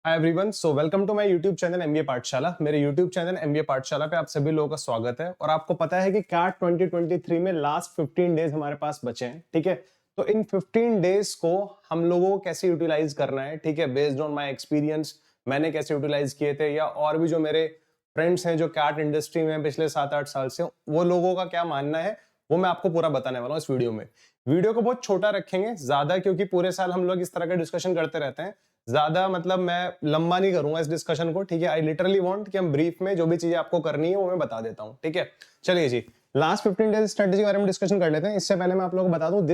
Hi everyone, so welcome to my YouTube channel MBA Pathshala. मेरे YouTube channel MBA पाठशाला पे आप सभी लोगों का स्वागत है। और आपको पता है कि कैट 2023 में लास्ट 15 डेज हमारे पास बचे हैं, ठीक है। तो इन 15 डेज को हम लोगों को कैसे यूटिलाइज करना है, ठीक है, बेस्ड ऑन माय एक्सपीरियंस मैंने कैसे यूटिलाइज किए थे, या और भी जो मेरे फ्रेंड्स हैं जो कैट इंडस्ट्री में पिछले 7-8 साल से, वो लोगों का क्या मानना है, वो मैं आपको पूरा बताने वाला हूँ इस वीडियो में। वीडियो को बहुत छोटा रखेंगे ज्यादा, क्योंकि पूरे साल हम लोग इस तरह का डिस्कशन करते रहते हैं। ज्यादा मतलब मैं लंबा नहीं करूंगा इस डिस्कशन को, ठीक है। आई लिटरली वांट कि हम ब्रीफ में जो भी चीजें आपको करनी है वो मैं बता देता हूँ, ठीक है। चलिए जी, लास्ट 15 डेज स्ट्रेटेजी के बारे में डिस्कशन कर लेते हैं। इससे पहले मैं आप लोगों को बता दूं,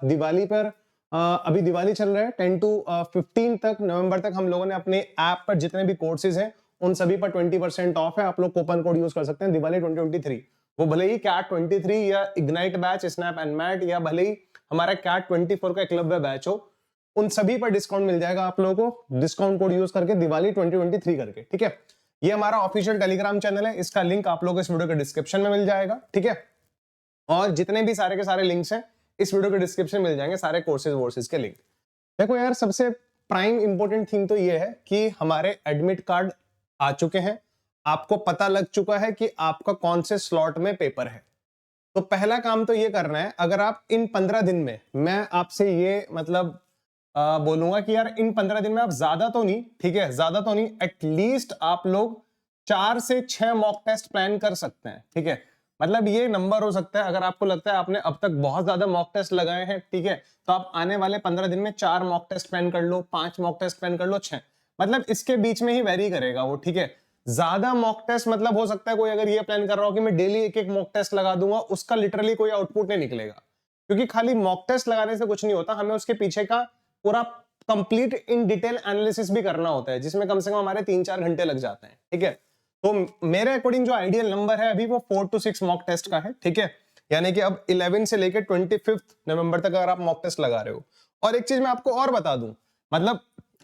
दिवाली पर अभी दिवाली चल रहा है 10 to 15 तक, नवंबर तक हम लोगों ने अपने ऐप पर जितने भी कोर्सेज हैं उन सभी पर 20% ऑफ है। आप लोग कूपन कोड यूज कर सकते हैं दिवाली 2023। वो भले ही कैट 23 या Ignite batch, SNAP and MAT, या भले ही हमारा कैट 24 का एकलव्य बैच हो, उन सभी पर डिस्काउंट मिल जाएगा आप लोगों को डिस्काउंट कोड यूज करके दिवाली 2023 करके, ठीक है। ये हमारा ऑफिशियल टेलीग्राम चैनल है, इसका लिंक आप लोगों को इस वीडियो के डिस्क्रिप्शन में मिल जाएगा, ठीक है। और जितने भी सारे के सारे लिंक्स हैं इस वीडियो के डिस्क्रिप्शन में मिल जाएंगे, सारे कोर्सेज वोर्सेज के लिंक। देखो यार, सबसे प्राइम इंपॉर्टेंट थिंग तो ये है कि हमारे एडमिट कार्ड आ चुके हैं। आपको पता लग चुका है कि आपका कौन से स्लॉट में पेपर है। तो पहला काम तो ये करना है, अगर आप इन 15 दिन में, मैं आपसे ये मतलब बोलूंगा कि यार इन 15 दिन में आप ज्यादा तो नहीं, ठीक है, ज्यादा तो नहीं, एटलीस्ट आप लोग 4 से 6 मॉक टेस्ट प्लान कर सकते हैं, ठीक है। मतलब ये नंबर हो सकता है, अगर आपको लगता है आपने अब तक बहुत ज्यादा मॉक टेस्ट लगाए हैं, ठीक है, तो आप आने वाले 15 दिन में 4 मॉक टेस्ट प्लान कर लो, 5 मॉक टेस्ट प्लान कर लो, 6, मतलब इसके बीच में ही वेरी करेगा वो, ठीक है। ज्यादा मॉक टेस्ट मतलब हो सकता है कोई अगर ये प्लान कर रहा हो कि मैं डेली एक एक मॉक टेस्ट लगा दूंगा, उसका लिटरली कोई आउटपुट नहीं निकलेगा। क्योंकि खाली मॉक टेस्ट लगाने से कुछ नहीं होता, हमें उसके पीछे का पूरा कंप्लीट इन डिटेल एनालिसिस भी करना होता है, जिसमें कम से कम हमारे 3-4 घंटे लग जाते हैं, ठीक है। तो मेरे अकॉर्डिंग जो आइडियल नंबर है अभी वो 4 to 6 मॉक टेस्ट का है, ठीक है। यानी कि अब 11 से लेकर 25 नवंबर तक अगर आप मॉक टेस्ट लगा रहे हो। और एक चीज मैं आपको और बता दूं, मतलब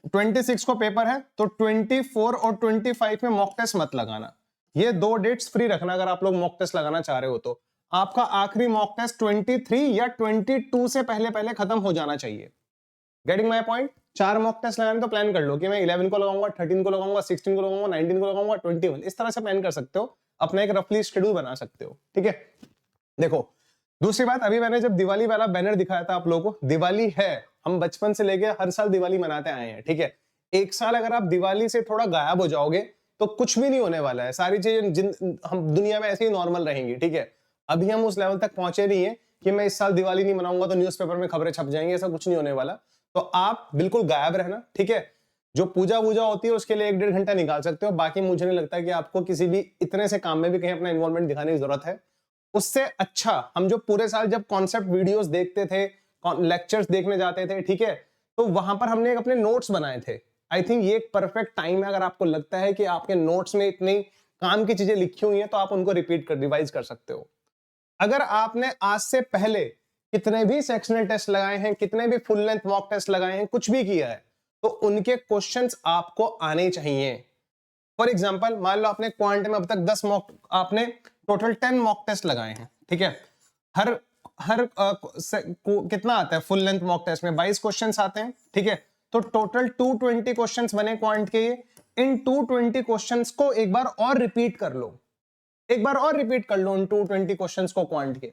26 को पेपर है तो 24 और 25 में मॉक टेस्ट मत लगाना। ये 2 डेट्स फ्री रखना अगर आप लोग मॉक टेस्ट लगाना चाह रहे हो तो। आपका आखिरी मॉक टेस्ट 23 या 22 से पहले पहले खत्म हो जाना चाहिए। Getting my point. 4 mock test लगाने तो प्लान कर लो कि मैं 11 को लगाऊंगा, 13 को लगाऊंगा, 16 को लगाऊंगा, 19 को लगाऊंगा, 21, इस तरह से प्लान कर सकते हो, अपना एक रफली शेड्यूल बना सकते हो, ठीक है। देखो, दूसरी बात, अभी मैंने जब दिवाली वाला बैनर दिखाया था आप लोगों को, दिवाली है, हम बचपन से लेके हर साल दिवाली मनाते आए हैं, ठीक है। एक साल अगर आप दिवाली से थोड़ा गायब हो जाओगे तो कुछ भी नहीं होने वाला है, सारी चीजें जिन हम दुनिया में ऐसे ही नॉर्मल रहेंगी, ठीक है। अभी हम उस लेवल तक पहुंचे नहीं है कि मैं इस साल दिवाली नहीं मनाऊंगा तो न्यूज़पेपर में खबरें छप जाएंगी, ऐसा कुछ नहीं होने वाला। तो आप बिल्कुल गायब रहना, ठीक है। जो पूजा वूजा होती है उसके लिए 1-1.5 घंटा निकाल सकते हो, बाकी मुझे नहीं लगता कि आपको किसी भी इतने से काम में भी कहीं अपना इन्वॉल्वमेंट दिखाने की जरूरत है। उससे अच्छा हम जो पूरे साल जब कॉन्सेप्ट वीडियोस देखते थे, लेक्चर्स देखने जाते थे, ठीक है, तो वहां पर हमने एक अपने नोट्स बनाए थे। आई थिंक ये एक परफेक्ट टाइम है, अगर आपको लगता है कि आपके नोट्स में इतनी काम की चीजें लिखी हुई हैं तो आप उनको रिपीट कर रिवाइज कर सकते हो। अगर आपने आज से पहले कितने भी सेक्शनल टेस्ट लगाए हैं, कितने भी फुल लेंथ मॉक टेस्ट लगाए हैं, कुछ भी किया है, तो उनके क्वेश्चंस आपको आने चाहिए। फॉर एग्जांपल, मान लो आपने क्वांट में अब तक 10 मॉक, आपने टोटल 10 मॉक टेस्ट लगाए हैं, ठीक है। हर हर कितना आता है फुल लेंथ मॉक टेस्ट में? 22 क्वेश्चंस आते हैं, ठीक है। तो टोटल 220 क्वेश्चंस बने क्वांट के। ये इन 220 क्वेश्चंस को एक बार और रिपीट कर लो, एक बार और रिपीट कर लो उन 220 क्वेश्चंस को क्वांट के।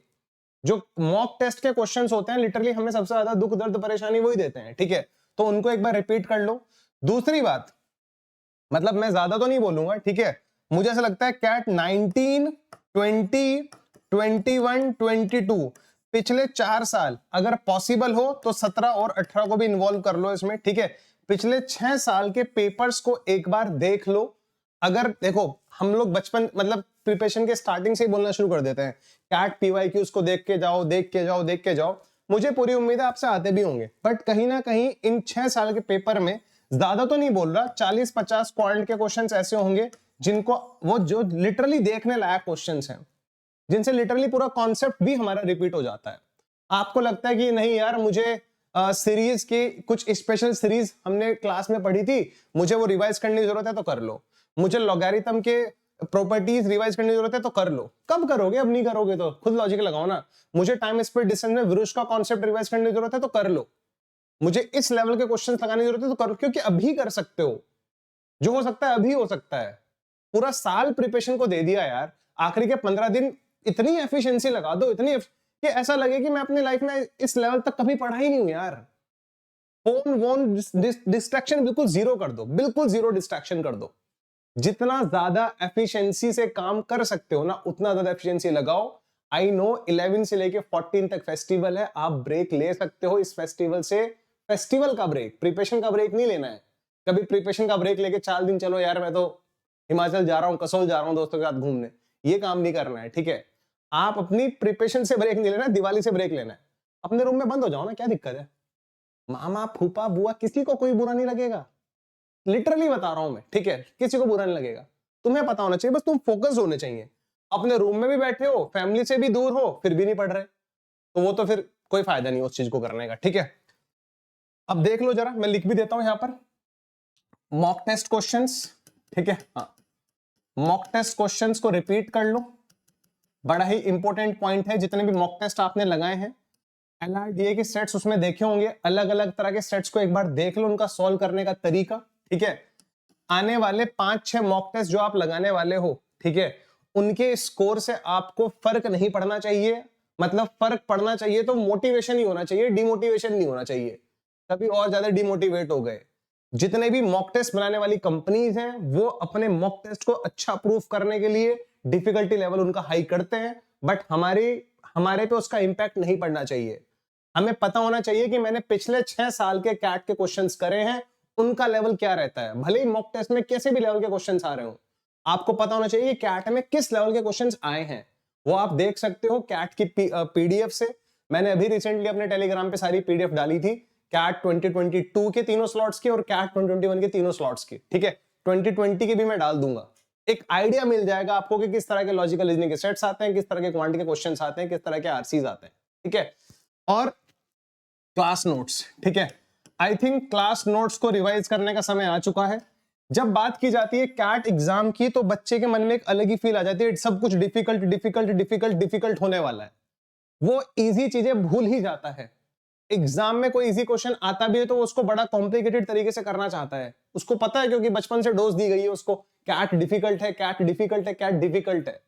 जो मॉक टेस्ट के क्वेश्चंस होते हैं लिटरली हमें सबसे ज्यादा दुख दर्द परेशानी वही देते हैं, ठीक है। तो उनको एक बार रिपीट कर लो। दूसरी बात, मतलब मैं ज्यादा तो नहीं बोलूंगा, ठीक है, मुझे ऐसा लगता है कैट 19, 20, 21, 22 पिछले 4 साल अगर पॉसिबल हो तो 17 और 18 को भी इन्वॉल्व कर लो इसमें, ठीक है। पिछले 6 साल के पेपर्स को एक बार देख लो। अगर देखो, हम लोग बचपन मतलब प्रिपरेशन के स्टार्टिंग से ही बोलना शुरू कर देते हैं, कैट पीवाईक्यूज को देख के जाओ, देख के जाओ, देख के जाओ। मुझे पूरी उम्मीद है आपसे आते भी होंगे, बट कहीं ना कहीं इन 6 साल के पेपर में, ज्यादा तो नहीं बोल रहा, 40-50 क्वांट के क्वेश्चंस ऐसे होंगे जिनको वो जो लिटरली देखने लायक क्वेश्चंस हैं, जिनसे लिटरली पूरा कॉन्सेप्ट भी हमारा रिपीट हो जाता है। आपको लगता है कि नहीं यार, मुझे सीरीज की कुछ स्पेशल सीरीज हमने क्लास में पढ़ी थी, मुझे वो रिवाइज करने की जरूरत है तो कर लो। मुझे लॉगरिथम के प्रॉपर्टीज रिवाइज करने की जरूरत है तो कर लो। कब करोगे? अब नहीं करोगे तो खुद लॉजिक लगाओ ना। मुझे टाइम स्पीड डिस्टेंस में विरुष्ट का कॉन्सेप्ट रिवाइज करने की जरूरत है तो कर लो। मुझे इस लेवल के क्वेश्चंस लगाने की जरूरत है तो कर लो, क्योंकि अभी कर सकते हो। जो हो सकता है अभी हो सकता है। पूरा साल प्रिपरेशन को दे दिया यार, आखिरी के 15 दिन इतनी एफिशिएंसी लगा दो, इतनी कि ऐसा लगे कि मैं अपनी लाइफ में इस लेवल तक कभी पढ़ा ही नहीं हूं यार। फोन वोन डिस्ट्रैक्शन बिल्कुल जीरो कर दो, बिल्कुल जीरो डिस्ट्रैक्शन कर दो। जितना ज्यादा एफिशिएंसी से काम कर सकते हो ना, उतना ज्यादा एफिशिएंसी लगाओ। आई नो 11 से लेके 14 तक फेस्टिवल है, आप ब्रेक ले सकते हो इस फेस्टिवल से। फेस्टिवल का ब्रेक, प्रिपरेशन का ब्रेक नहीं लेना है। कभी प्रिपरेशन का ब्रेक लेके 4 दिन चलो यार मैं तो हिमाचल जा रहा हूँ, कसौल जा रहा हूँ दोस्तों के साथ घूमने, ये काम नहीं करना है, ठीक है। आप अपनी प्रिपरेशन से ब्रेक नहीं लेना, दिवाली से ब्रेक लेना है। अपने रूम में बंद हो जाओ ना, क्या दिक्कत है। मामा फूफा बुआ किसी को कोई बुरा नहीं लगेगा, लिटरली बता रहा हूं मैं, ठीक है। किसी को बुरा नहीं लगेगा। तुम्हें पता होना चाहिए, बस तुम फोकस होने चाहिए। अपने रूम में भी बैठे हो, फैमिली से भी दूर हो, फिर भी नहीं पढ़ रहे, तो वो तो फिर कोई फायदा नहीं उस चीज को करने का, ठीक है। अब देख लो जरा, मैं लिख भी देता हूं यहां पर मॉक टेस्ट क्वेश्चंस, ठीक है। हाँ, मॉक टेस्ट क्वेश्चंस को रिपीट कर लो, बड़ा ही इंपॉर्टेंट पॉइंट है। जितने भी मॉक टेस्ट आपने लगाए हैं, एलआरडीए के सेट्स उसमें देखे होंगे, अलग अलग तरह के सेट्स को एक बार देख लो, उनका सॉल्व करने का तरीका, ठीक है। आने वाले 5-6 मॉक टेस्ट जो आप लगाने वाले हो, ठीक है, उनके स्कोर से आपको फर्क नहीं पड़ना चाहिए। मतलब फर्क पड़ना चाहिए तो मोटिवेशन ही होना चाहिए, डिमोटिवेशन नहीं होना चाहिए। कभी और ज्यादा डिमोटिवेट हो गए। जितने भी मॉक टेस्ट बनाने वाली कंपनीज हैं, वो अपने मॉक टेस्ट को अच्छा प्रूफ करने के लिए डिफिकल्टी लेवल उनका हाई करते हैं, बट हमारे पे उसका इंपैक्ट नहीं पड़ना चाहिए। हमें पता होना चाहिए कि मैंने पिछले 6 साल के कैट के क्वेश्चंस करे हैं, उनका लेवल क्या रहता है। भले ही मॉक टेस्ट में कैसे भी लेवल के क्वेश्चंस आ रहे हो, आपको पता होना चाहिए कि कैट में किस लेवल के क्वेश्चंस आए हैं। वो आप देख सकते हो कैट की पीडीएफ से। मैंने अभी रिसेंटली अपने टेलीग्राम पे सारी पीडीएफ डाली थी, कैट 2022 के तीनों स्लॉट्स की और कैट 2021 के तीनों स्लॉट्स की, ठीक है। 2020 की भी मैं डाल दूंगा। एक आइडिया मिल जाएगा आपको कि किस तरह के लॉजिकल रीजनिंग के सेट्स आते हैं, किस तरह के क्वांटिटी के क्वेश्चंस आते हैं, किस तरह के आरसीज आते हैं, ठीक है। और क्लास नोट्स, ठीक है। आई थिंक क्लास नोट्स को रिवाइज करने का समय आ चुका है। जब बात की जाती है कैट एग्जाम की, तो बच्चे के मन में एक अलग ही फील आ जाती है, सब कुछ डिफिकल्ट डिफिकल्ट डिफिकल्ट डिफिकल्ट होने वाला है। वो इजी चीजें भूल ही जाता है। एग्जाम में कोई इजी क्वेश्चन आता भी है तो वो उसको बड़ा कॉम्प्लिकेटेड तरीके से करना चाहता है। उसको पता है, क्योंकि बचपन से डोज दी गई है उसको, कैट डिफिकल्ट है, कैट डिफिकल्ट है, कैट डिफिकल्ट है।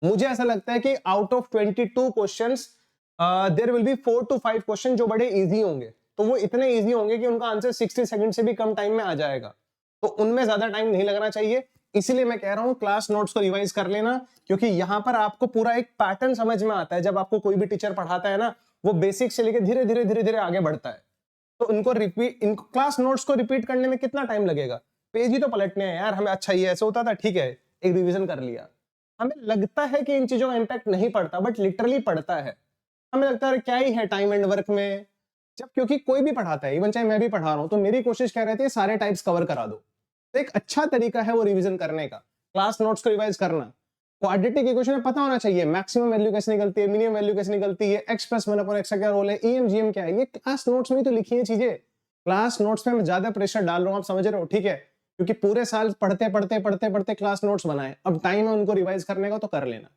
मुझे ऐसा लगता है कि out of 22 questions there will be 4 to 5 question जो बड़े इजी होंगे। तो वो इतने इजी होंगे कि उनका आंसर 60 सेकंड से भी कम टाइम में आ जाएगा, तो उनमें ज्यादा टाइम नहीं लगना चाहिए। इसीलिए मैं कह रहा हूं क्लास नोट्स को रिवाइज कर लेना, क्योंकि यहां पर आपको पूरा एक पैटर्न समझ में आता है। जब आपको कोई भी टीचर पढ़ाता है ना, वो बेसिक से लेकर धीरे धीरे धीरे धीरे आगे बढ़ता है। तो इनको क्लास नोट्स को रिपीट करने में कितना टाइम लगेगा, पेज ही तो पलटने हैं यार हमें। अच्छा ये ऐसे होता था, ठीक है, एक रिवीजन कर लिया। हमें लगता है कि इन चीजों का इंपैक्ट नहीं पड़ता, बट लिटरली पड़ता है। हमें लगता है क्या ही है टाइम एंड वर्क में, जब क्योंकि कोई भी पढ़ाता है, इवन चाहे मैं भी पढ़ा रहा हूं, तो मेरी कोशिश क्या रहती है, सारे टाइप्स कवर करा दो। तो एक अच्छा तरीका है वो रिवीजन करने का, क्लास नोट्स को रिवाइज करना। क्वाड्रेटिक इक्वेशन में पता होना चाहिए मैक्सिमम वैल्यू कैसे निकलती है, मिनिमम वैल्यू कैसे निकलती है, x + 1/x का क्या रोल है, EM/GM क्या है, ये क्लास नोट्स में ही तो लिखी है चीजें। क्लास नोट्स में मैं ज्यादा प्रेशर डाल रहा हूं, आप समझ रहे हो, ठीक है। क्योंकि पूरे साल पढ़ते पढ़ते पढ़ते पढ़ते क्लास नोट्स बनाए, अब टाइम है उनको रिवाइज करने का, तो कर लेना।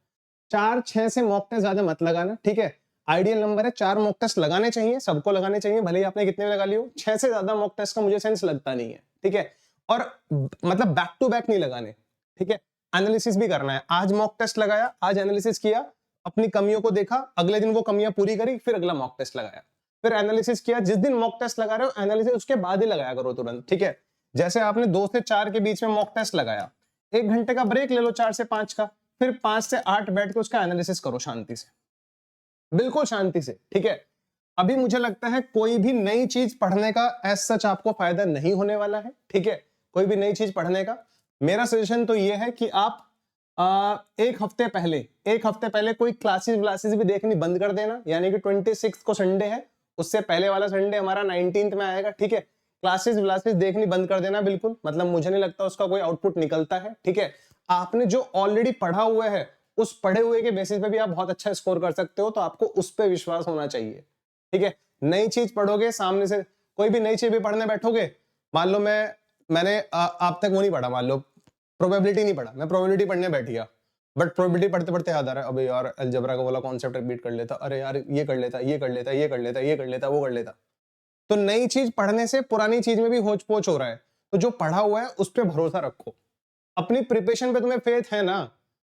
4-6 से मॉक टेस्ट ज्यादा मत लगाना, ठीक है। आइडियल नंबर है 4 मॉक टेस्ट लगाने चाहिए, सबको लगाने चाहिए, भले ही आपने कितने लगा लियो। 6 से ज्यादा मॉक टेस्ट का मुझे सेंस लगता नहीं है, ठीक है। और मतलब बैक टू बैक नहीं लगाने, ठीक है। एनालिसिस भी करना है। आज मॉक टेस्ट लगाया, आज एनालिसिस किया, अपनी कमियों को देखा, अगले दिन वो कमियां पूरी करी, फिर अगला मॉक टेस्ट लगाया, फिर एनालिसिस किया। जिस दिन मॉक टेस्ट लगा रहे हो, एनालिसिस उसके बाद ही लगाया करो तुरंत, ठीक है। जैसे आपने 2 से 4 के बीच में मॉक टेस्ट लगाया, 1 घंटे का ब्रेक ले लो 4 से 5 का, फिर 5 से 8 बैठ के उसका एनालिसिस करो शांति से, बिल्कुल शांति से, ठीक है। अभी मुझे लगता है कोई भी नई चीज पढ़ने का एज सच आपको फायदा नहीं होने वाला है, ठीक है। कोई भी नई चीज पढ़ने का मेरा सजेशन तो ये है कि आप एक हफ्ते पहले कोई क्लासेस भी देखनी बंद कर देना। यानी कि 26 को संडे है, उससे पहले वाला संडे हमारा 19 में आएगा, ठीक है। क्लासेस देखनी बंद कर देना बिल्कुल, मतलब मुझे नहीं लगता उसका कोई आउटपुट निकलता है, ठीक है। आपने जो ऑलरेडी पढ़ा हुआ है, उस पढ़े हुए के बेसिस पे भी आप बहुत अच्छा स्कोर कर सकते हो, तो आपको उस पर विश्वास होना चाहिए, ठीक है। नई चीज पढ़ोगे, सामने से कोई भी नई चीज भी पढ़ने बैठोगे, मान लो मैंने आप तक वो नहीं पढ़ा, मान लो प्रोबेबिलिटी नहीं पढ़ा, मैं प्रोबेबिलिटी पढ़ने बैठ गया, बट प्रोबेबिलिटी पढ़ते पढ़ते याद आ रहा है, अबे यार अलजेब्रा का वाला कॉन्सेप्ट रिपीट कर लेता, अरे यार ये कर लेता, ये कर लेता, ये कर लेता, ये कर लेता, वो कर लेता। तो नई चीज पढ़ने से पुरानी चीज में भी होच पोच हो रहा है। तो जो पढ़ा हुआ है उस पर भरोसा रखो, अपनी प्रिपरेशन पे तुम्हें फेथ है ना,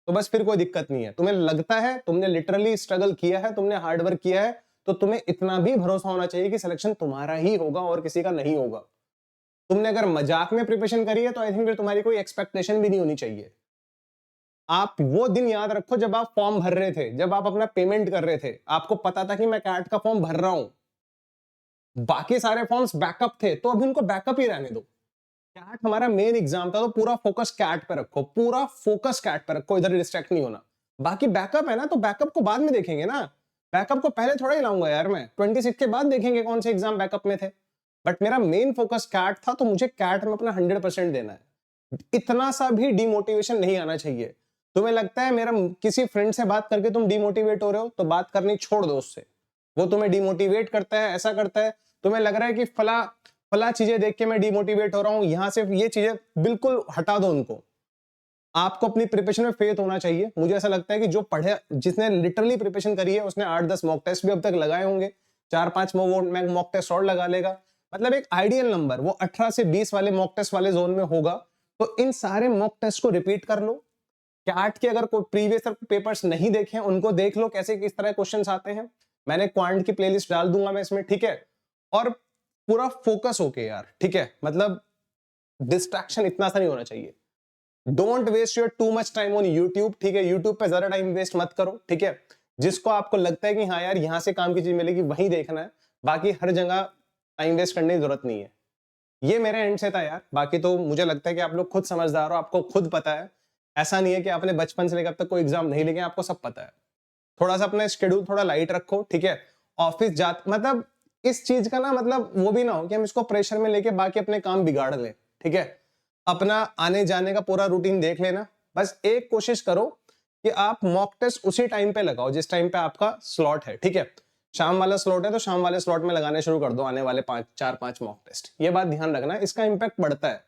तो बस फिर कोई दिक्कत नहीं है। तुम्हें लगता है, तुमने लिटरली स्ट्रगल किया है, तुमने हार्ड वर्क किया है, तो तुम्हें इतना भी भरोसा होना चाहिए कि सिलेक्शन तुम्हारा ही होगा और किसी का नहीं होगा। तुमने अगर मजाक में प्रिपरेशन करी है तो आई थिंक फिर तुम्हारी कोई एक्सपेक्टेशन भी नहीं होनी चाहिए। आप वो दिन याद रखो जब आप फॉर्म भर रहे थे, जब आप अपना पेमेंट कर रहे थे, आपको पता था कि मैं कैट का फॉर्म भर रहा हूं, बाकी सारे फॉर्म्स बैकअप थे, तो अभी उनको बैकअप ही रहने दो। कैट हमारा मेन एग्जाम था, तो पूरा फोकस कैट पे रखो, पूरा फोकस कैट पे रखो, इधर डिस्ट्रैक्ट नहीं होना। बाकी बैकअप है ना, तो बैकअप को बाद में देखेंगे ना, बैकअप को पहले थोड़ा ही लाऊंगा यार मैं, 26 के बाद देखेंगे कौन से एग्जाम बैकअप में थे। बट मेरा मेन फोकस कैट था, तो मुझे कैट में अपना 100% देना है। इतना सा भी डिमोटिवेशन नहीं आना चाहिए। तुम्हें लगता है मेरा किसी फ्रेंड से बात करके तुम डिमोटिवेट हो रहे हो, तो बात करनी छोड़ दो उससे। वो तुम्हें डिमोटिवेट करता है, ऐसा करता है, तुम्हें लग रहा है कि फला फला चीजें देख के मैं डिमोटिवेट हो रहा हूं, यहां से ये चीजें बिल्कुल हटा दो उनको। आपको अपनी प्रिपरेशन में फेथ होना चाहिए। मुझे ऐसा लगता है कि जो पढ़े, जिसने लिटरली प्रिपरेशन करी है, उसने 8-10 मॉक टेस्ट भी अब तक लगाए होंगे, 4-5 मॉक टेस्ट और लगा लेगा। मतलब एक आइडियल नंबर वो 18 से 20 वाले मॉक टेस्ट वाले जोन में होगा। तो इन सारे मॉक टेस्ट को रिपीट कर लो। कैट के अगर कोई प्रीवियस पेपर्स नहीं देखे उनको देख लो, कैसे किस तरह क्वेश्चंस आते हैं। मैंने क्वांट की प्लेलिस्ट डाल दूंगा मैं इसमें, ठीक है। और पूरा फोकस होके यार, ठीक है, मतलब डिस्ट्रैक्शन इतना सा नहीं होना चाहिए। Don't waste your too much time on YouTube, ठीक है। यूट्यूब पे ज्यादा टाइम वेस्ट मत करो, ठीक है। जिसको आपको लगता है कि हाँ यार यहां से काम की चीज मिलेगी वही देखना है, बाकी हर जगह टाइम वेस्ट करने की जरूरत नहीं है। ये मेरे एंड से था यार। बाकी तो मुझे लगता है कि आप लोग खुद समझदार हो, आपको खुद पता है। ऐसा नहीं है कि आपने बचपन से लेकर अब तक कोई एग्जाम नहीं लिखे, आपको सब पता है। थोड़ा सा अपना शेड्यूल थोड़ा लाइट रखो, ठीक है। ऑफिस जा, मतलब इस चीज का ना, मतलब वो भी ना हो कि हम इसको प्रेशर में लेके बाकी अपने काम बिगाड़ लें, ठीक है। अपना आने जाने का पूरा रूटीन देख लेना। बस एक कोशिश करो कि आप मॉक टेस्ट उसी टाइम पे लगाओ जिस टाइम पे आपका स्लॉट है, ठीक है। शाम वाला स्लॉट है तो शाम वाले स्लॉट में लगाने शुरू कर दो आने वाले 4-5 मॉक टेस्ट। ये बात ध्यान रखना, इसका इंपैक्ट बढ़ता है।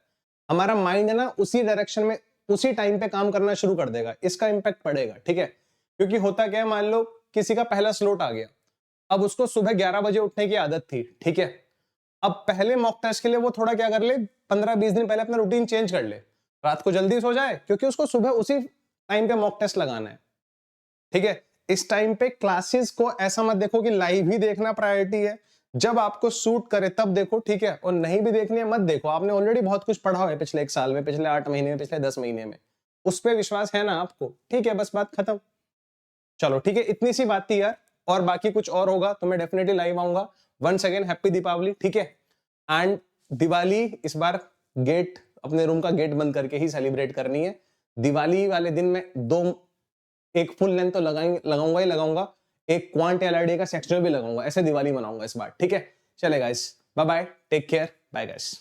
हमारा माइंड है ना उसी डायरेक्शन में उसी टाइम पे काम करना शुरू कर देगा, इसका इंपैक्ट पड़ेगा, ठीक है। क्योंकि होता क्या है, मान लो किसी का पहला स्लॉट आ गया, अब उसको सुबह 11 बजे उठने की आदत थी, ठीक है। अब पहले मॉक टेस्ट के लिए वो थोड़ा क्या कर ले, 15-20 दिन पहले अपना रूटीन चेंज कर ले, रात को जल्दी सो जाए, क्योंकि उसको सुबह उसी टाइम पे मॉक टेस्ट लगाना है, ठीक है। इस टाइम पे क्लासेस को ऐसा मत देखो कि लाइव ही देखना प्रायोरिटी है, जब आपको सूट करे तब देखो, ठीक है। और नहीं भी देखनी है मत देखो, आपने ऑलरेडी बहुत कुछ पढ़ा है पिछले 1 साल में, पिछले 8 महीने में, पिछले 10 महीने में, उस पर विश्वास है ना आपको, ठीक है। बस बात खत्म। चलो ठीक है, इतनी सी बात थी यार। और बाकी कुछ और होगा तो मैं डेफिनेटली लाइव आऊंगा। वंस अगेन हैप्पी दीपावली, ठीक है। एंड दिवाली इस बार गेट, अपने रूम का गेट बंद करके ही सेलिब्रेट करनी है। दिवाली वाले दिन में एक फुल लेंथ तो लगाऊंगा ही लगाऊंगा, एक क्वांट एलईडी का सेक्शनल भी लगाऊंगा। ऐसे दिवाली मनाऊंगा इस बार, ठीक है। चले guys, bye bye, take care, bye guys.